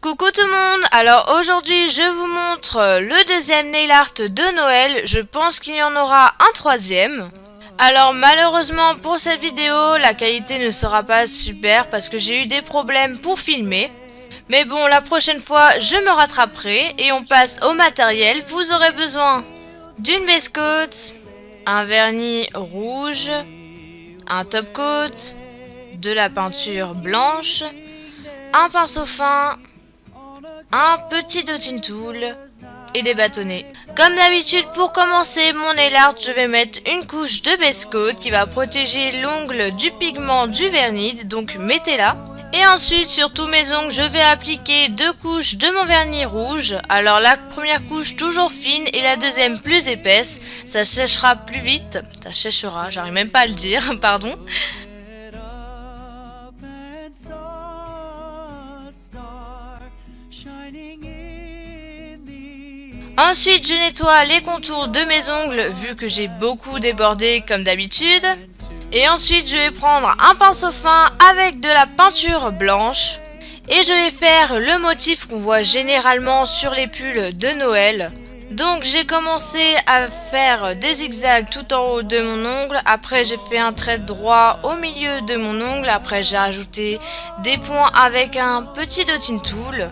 Coucou tout le monde, alors aujourd'hui je vous montre le deuxième nail art de Noël, je pense qu'il y en aura un troisième. Alors malheureusement pour cette vidéo, la qualité ne sera pas super parce que j'ai eu des problèmes pour filmer. Mais bon, la prochaine fois je me rattraperai et on passe au matériel. Vous aurez besoin d'une base coat, un vernis rouge, un top coat, de la peinture blanche, un pinceau fin, un petit dotting tool et des bâtonnets. Comme d'habitude, pour commencer mon nail art, je vais mettre une couche de base coat qui va protéger l'ongle du pigment du vernis, donc mettez-la. Et ensuite, sur tous mes ongles, je vais appliquer 2 couches de mon vernis rouge. Alors la première couche toujours fine et la deuxième plus épaisse. Ça séchera plus vite. Ça séchera, j'arrive même pas à le dire, pardon. Ensuite, je nettoie les contours de mes ongles vu que j'ai beaucoup débordé comme d'habitude. Et ensuite, je vais prendre un pinceau fin avec de la peinture blanche. Et je vais faire le motif qu'on voit généralement sur les pulls de Noël. Donc, j'ai commencé à faire des zigzags tout en haut de mon ongle. Après, j'ai fait un trait droit au milieu de mon ongle. Après, j'ai ajouté des points avec un petit dotting tool.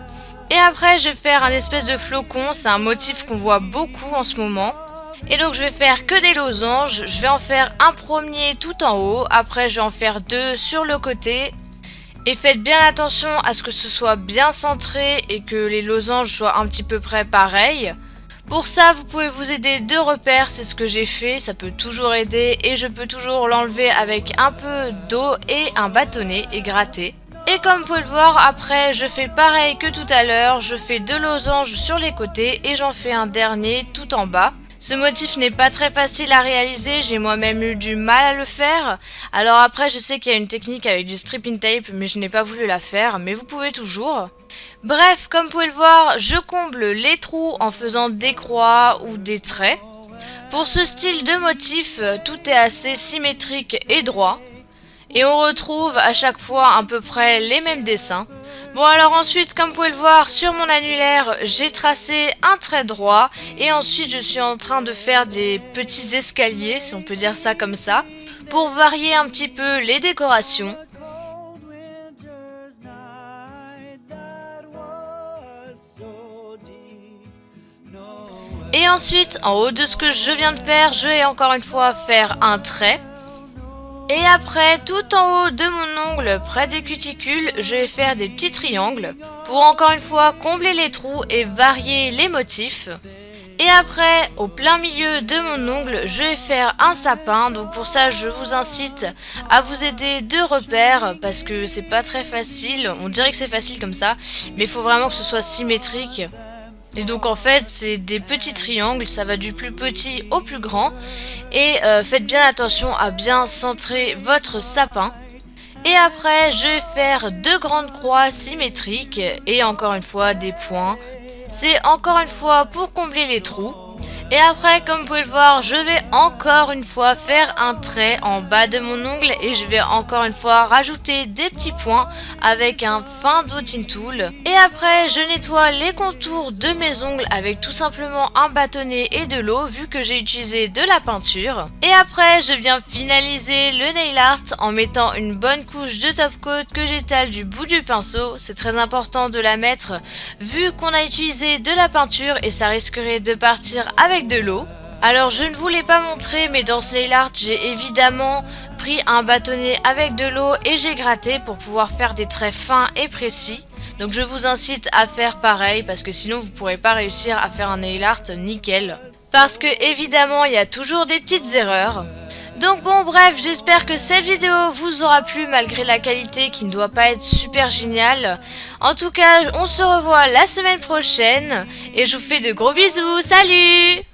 Et après, je vais faire un espèce de flocon. C'est un motif qu'on voit beaucoup en ce moment. Et donc, je vais faire que des losanges. Je vais en faire un premier tout en haut. Après, je vais en faire 2 sur le côté. Et faites bien attention à ce que ce soit bien centré et que les losanges soient un petit peu près pareils. Pour ça, vous pouvez vous aider de repères. C'est ce que j'ai fait. Ça peut toujours aider. Et je peux toujours l'enlever avec un peu d'eau et un bâtonnet et gratter. Et comme vous pouvez le voir, après je fais pareil que tout à l'heure, je fais 2 losanges sur les côtés et j'en fais un dernier tout en bas. Ce motif n'est pas très facile à réaliser, j'ai moi-même eu du mal à le faire. Alors après je sais qu'il y a une technique avec du stripping tape mais je n'ai pas voulu la faire, mais vous pouvez toujours. Bref, comme vous pouvez le voir, je comble les trous en faisant des croix ou des traits. Pour ce style de motif, tout est assez symétrique et droit. Et on retrouve à chaque fois à peu près les mêmes dessins. Bon alors ensuite, comme vous pouvez le voir, sur mon annulaire, j'ai tracé un trait droit. Et ensuite, je suis en train de faire des petits escaliers, si on peut dire ça comme ça, pour varier un petit peu les décorations. Et ensuite, en haut de ce que je viens de faire, je vais encore une fois faire un trait. Et après, tout en haut de mon ongle, près des cuticules, je vais faire des petits triangles pour encore une fois combler les trous et varier les motifs. Et après, au plein milieu de mon ongle, je vais faire un sapin. Donc pour ça, je vous incite à vous aider de repères parce que c'est pas très facile. On dirait que c'est facile comme ça, mais il faut vraiment que ce soit symétrique. Et donc en fait c'est des petits triangles, ça va du plus petit au plus grand. Et faites bien attention à bien centrer votre sapin. Et après je vais faire 2 grandes croix symétriques et encore une fois des points. C'est encore une fois pour combler les trous. Et après, comme vous pouvez le voir, je vais encore une fois faire un trait en bas de mon ongle et je vais encore une fois rajouter des petits points avec un fin dotting tool. Et après, je nettoie les contours de mes ongles avec tout simplement un bâtonnet et de l'eau vu que j'ai utilisé de la peinture. Et après, je viens finaliser le nail art en mettant une bonne couche de top coat que j'étale du bout du pinceau. C'est très important de la mettre vu qu'on a utilisé de la peinture et ça risquerait de partir avec de l'eau. Alors je ne vous l'ai pas montré, mais dans ce nail art j'ai évidemment pris un bâtonnet avec de l'eau et j'ai gratté pour pouvoir faire des traits fins et précis. Donc je vous incite à faire pareil parce que sinon vous ne pourrez pas réussir à faire un nail art nickel. Parce que évidemment il y a toujours des petites erreurs. Donc bon bref, j'espère que cette vidéo vous aura plu malgré la qualité qui ne doit pas être super géniale. En tout cas, on se revoit la semaine prochaine et je vous fais de gros bisous, salut!